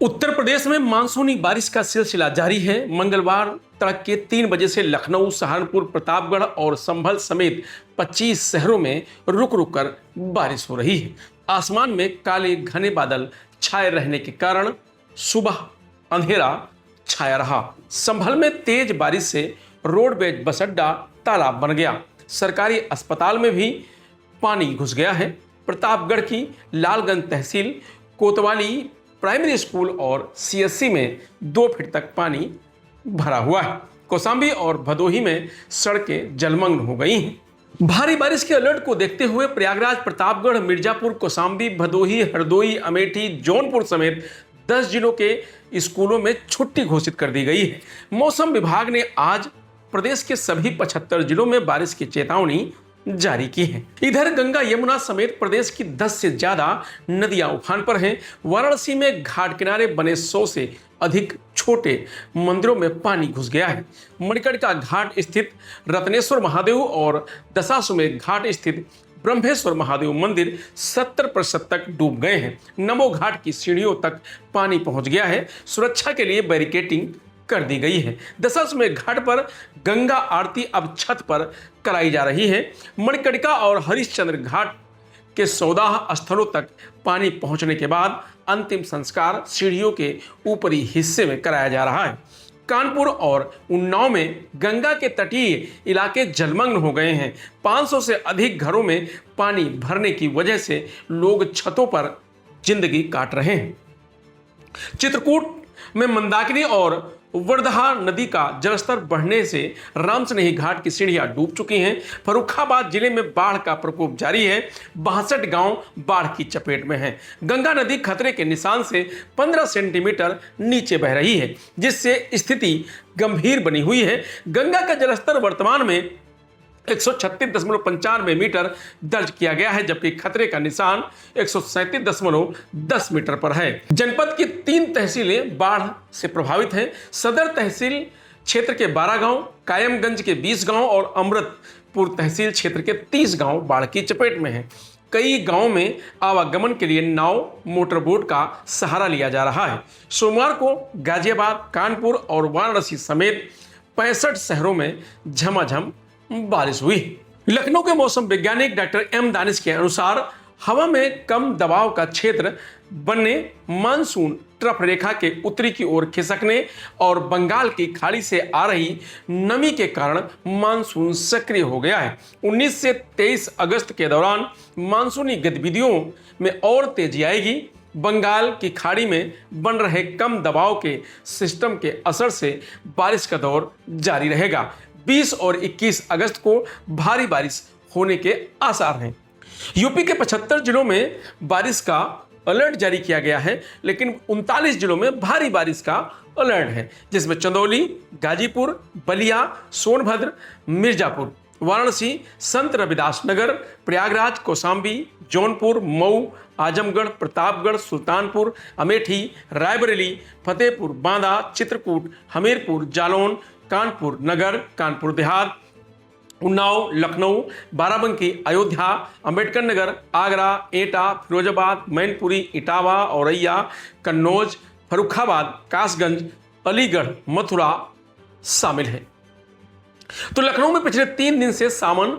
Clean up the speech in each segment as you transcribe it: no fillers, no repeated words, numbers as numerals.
उत्तर प्रदेश में मानसूनी बारिश का सिलसिला जारी है। मंगलवार तड़के 3 बजे से लखनऊ, सहारनपुर, प्रतापगढ़ और संभल समेत 25 शहरों में रुक रुक कर बारिश हो रही है। आसमान में काले घने बादल छाए रहने के कारण सुबह अंधेरा छाया रहा। संभल में तेज बारिश से रोडवेज बस अड्डा तालाब बन गया। सरकारी अस्पताल में भी पानी घुस गया है। प्रतापगढ़ की लालगंज तहसील कोतवाली प्राइमरी स्कूल और सीएससी में 2 फीट तक पानी भरा हुआ है। कौशाम्बी और भदोही में सड़कें जलमग्न हो गई हैं। भारी बारिश के अलर्ट को देखते हुए प्रयागराज, प्रतापगढ़, मिर्जापुर, कौशाम्बी, भदोही, हरदोई, अमेठी, जौनपुर समेत 10 जिलों के स्कूलों में छुट्टी घोषित कर दी गई है। मौसम विभाग ने आज प्रदेश के सभी 75 जिलों में बारिश की चेतावनी जारी की है। इधर गंगा, यमुना समेत प्रदेश की 10 से ज्यादा नदियां उफान पर हैं। वाराणसी में घाट किनारे बने 100 से अधिक छोटे मंदिरों में पानी घुस गया है। मणिकर्णिका घाट स्थित रत्नेश्वर महादेव और दशाश्वमेध घाट स्थित ब्रह्मेश्वर महादेव मंदिर 70% तक डूब गए हैं। नमो घाट की सीढ़ियों तक पानी पहुंच गया है। सुरक्षा के लिए बैरिकेडिंग कर दी गई है। दशाश्वमेध घाट पर गंगा आरती अब छत पर कराई जा रही है। मणिकर्णिका और हरिश्चंद्र घाट के 14 स्थलों तक पानी पहुंचने के बाद अंतिम संस्कार सीढ़ियों के ऊपरी हिस्से में कराया जा रहा है। कानपुर और उन्नाव में गंगा के तटीय इलाके जलमग्न हो गए हैं। 500 से अधिक घरों में पानी भरने की वजह से लोग छतों पर जिंदगी काट रहे हैं। चित्रकूट में मंदाकिनी और वर्धा नदी का जलस्तर बढ़ने से रामसनेही घाट की सीढ़ियां डूब चुकी हैं। फर्रुखाबाद जिले में बाढ़ का प्रकोप जारी है। 62 गांव बाढ़ की चपेट में हैं। गंगा नदी खतरे के निशान से 15 सेंटीमीटर नीचे बह रही है, जिससे स्थिति गंभीर बनी हुई है। गंगा का जलस्तर वर्तमान में 136.95 मीटर दर्ज किया गया है, जबकि खतरे का निशान 137.10 मीटर पर है। जनपद की 3 तहसीलें बाढ़ से प्रभावित हैं। सदर तहसील क्षेत्र के 12 गांव, कायमगंज के 20 गांव और अमृतपुर तहसील क्षेत्र के 30 गांव बाढ़ की चपेट में हैं। कई गांवों में आवागमन के लिए नाव, मोटरबोट का सहारा लिया जा रहा है। सोमवार को गाजियाबाद, कानपुर और वाराणसी समेत 65 शहरों में झमाझम बारिश हुई। लखनऊ के मौसम वैज्ञानिक डॉक्टर एम दानिश के अनुसार हवा में कम दबाव का क्षेत्र बनने, मानसून ट्रफ रेखा के उत्तरी की ओर खिसकने और बंगाल की खाड़ी से आ रही नमी के कारण मानसून सक्रिय हो गया है। 19 से 23 अगस्त के दौरान मानसूनी गतिविधियों में और तेजी आएगी। बंगाल की खाड़ी में बन रहे कम दबाव के सिस्टम के असर से बारिश का दौर जारी रहेगा। 20 और 21 अगस्त को भारी बारिश होने के आसार हैं। यूपी के 75 जिलों में बारिश का अलर्ट जारी किया गया है, लेकिन 39 जिलों में भारी बारिश का अलर्ट है, जिसमें चंदौली, गाजीपुर, बलिया, सोनभद्र, मिर्जापुर, वाराणसी, संत रविदास नगर, प्रयागराज, कौशाम्बी, जौनपुर, मऊ, आजमगढ़, प्रतापगढ़, सुल्तानपुर, अमेठी, रायबरेली, फतेहपुर, बांदा, चित्रकूट, हमीरपुर, जालौन, कानपुर नगर, कानपुर देहात, उन्नाव, लखनऊ, बाराबंकी, अयोध्या, अंबेडकर नगर, आगरा, एटा, फिरोजाबाद, मैनपुरी, इटावा, औरैया, कन्नौज, फर्रुखाबाद, कासगंज, अलीगढ़, मथुरा शामिल है। तो लखनऊ में पिछले 3 दिन से सावन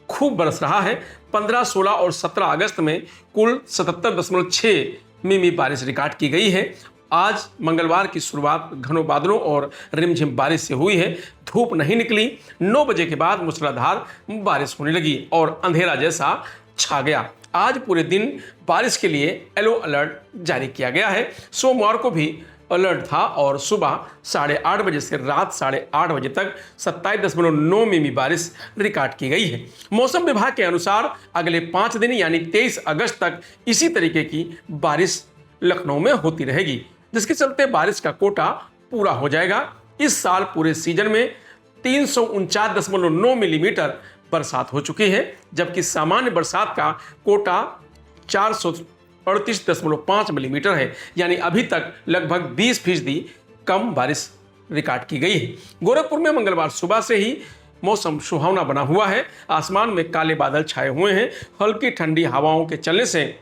खूब बरस रहा है। 15, 16 और 17 अगस्त में कुल 77.6 मिमी बारिश रिकॉर्ड की गई है। आज मंगलवार की शुरुआत घनों बादलों और रिमझिम बारिश से हुई है। धूप नहीं निकली। 9 बजे के बाद मूसलाधार बारिश होने लगी और अंधेरा जैसा छा गया। आज पूरे दिन बारिश के लिए येलो अलर्ट जारी किया गया है। सोमवार को भी अलर्ट था और सुबह 8:30 बजे से रात 8:30 बजे तक 27.9 मिमी बारिश रिकॉर्ड की गई है। मौसम विभाग के अनुसार अगले 5 दिन यानी 23 अगस्त तक इसी तरीके की बारिश लखनऊ में होती रहेगी, जिसके चलते बारिश का कोटा पूरा हो जाएगा। इस साल पूरे सीजन में 349.9 मिलीमीटर बरसात हो चुकी है, जबकि सामान्य बरसात का कोटा 438.5 मिलीमीटर है, यानी अभी तक लगभग 20% कम बारिश रिकॉर्ड की गई है। गोरखपुर में मंगलवार सुबह से ही मौसम सुहावना बना हुआ है। आसमान में काले बादल छाए हुए हैं। हल्की ठंडी हवाओं के चलने से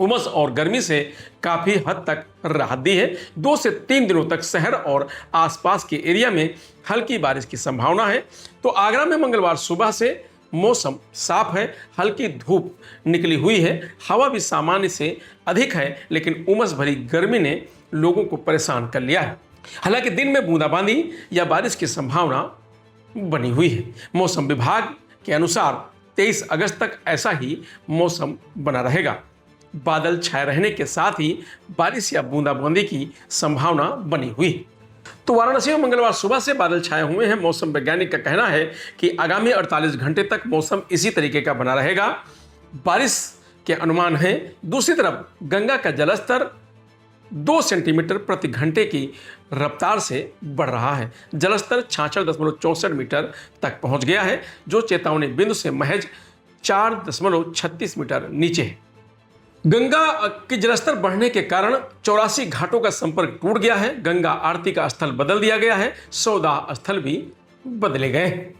उमस और गर्मी से काफ़ी हद तक राहत दी है। 2 से 3 दिनों तक शहर और आसपास के एरिया में हल्की बारिश की संभावना है। तो आगरा में मंगलवार सुबह से मौसम साफ है, हल्की धूप निकली हुई है, हवा भी सामान्य से अधिक है, लेकिन उमस भरी गर्मी ने लोगों को परेशान कर लिया है। हालांकि दिन में बूंदाबांदी या बारिश की संभावना बनी हुई है। मौसम विभाग के अनुसार 23 अगस्त तक ऐसा ही मौसम बना रहेगा। बादल छाए रहने के साथ ही बारिश या बूंदाबांदी की संभावना बनी हुई है। तो वाराणसी में मंगलवार सुबह से बादल छाए हुए हैं। मौसम वैज्ञानिक का कहना है कि आगामी 48 घंटे तक मौसम इसी तरीके का बना रहेगा। बारिश के अनुमान है। दूसरी तरफ गंगा का जलस्तर 2 सेंटीमीटर प्रति घंटे की रफ्तार से बढ़ रहा है। जलस्तर 66.64 मीटर तक पहुंच गया है, जो चेतावनी बिंदु से महज 4.36 मीटर नीचे है। गंगा के जलस्तर बढ़ने के कारण 84 घाटों का संपर्क टूट गया है। गंगा आरती का स्थल बदल दिया गया है। सौदा स्थल भी बदले गए हैं।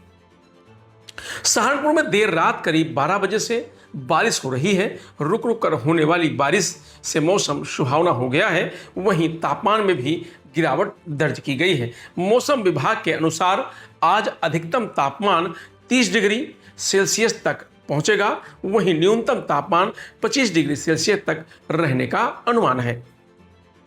सहारनपुर में देर रात करीब 12 बजे से बारिश हो रही है। रुक रुक कर होने वाली बारिश से मौसम सुहावना हो गया है। वहीं तापमान में भी गिरावट दर्ज की गई है। मौसम विभाग के अनुसार आज अधिकतम तापमान 30 डिग्री सेल्सियस तक पहुंचेगा, वहीं न्यूनतम तापमान 25 डिग्री सेल्सियस तक रहने का अनुमान है।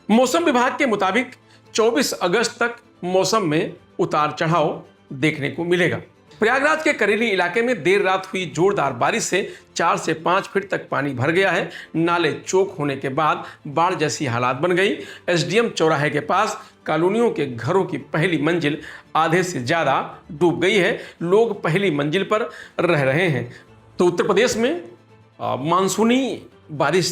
मौसम विभाग के मुताबिक 24 अगस्त तक मौसम में उतार चढ़ाव देखने को मिलेगा। प्रयागराज के करेली इलाके में देर रात हुई जोरदार बारिश से 4 से 5 फीट तक पानी भर गया है। नाले चौक होने के बाद बाढ़ जैसी हालात बन गई। एसडीएम चौराहे के पास कॉलोनियों के घरों की पहली मंजिल आधे से ज़्यादा डूब गई है। लोग पहली मंजिल पर रह रहे हैं। तो उत्तर प्रदेश में मानसूनी बारिश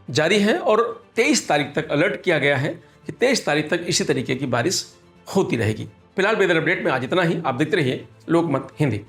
जारी है और 23 तारीख तक अलर्ट किया गया है कि 23 तारीख तक इसी तरीके की बारिश होती रहेगी। फिलहाल वेदर अपडेट में आज इतना ही। आप देखते रहिए लोकमत हिंदी।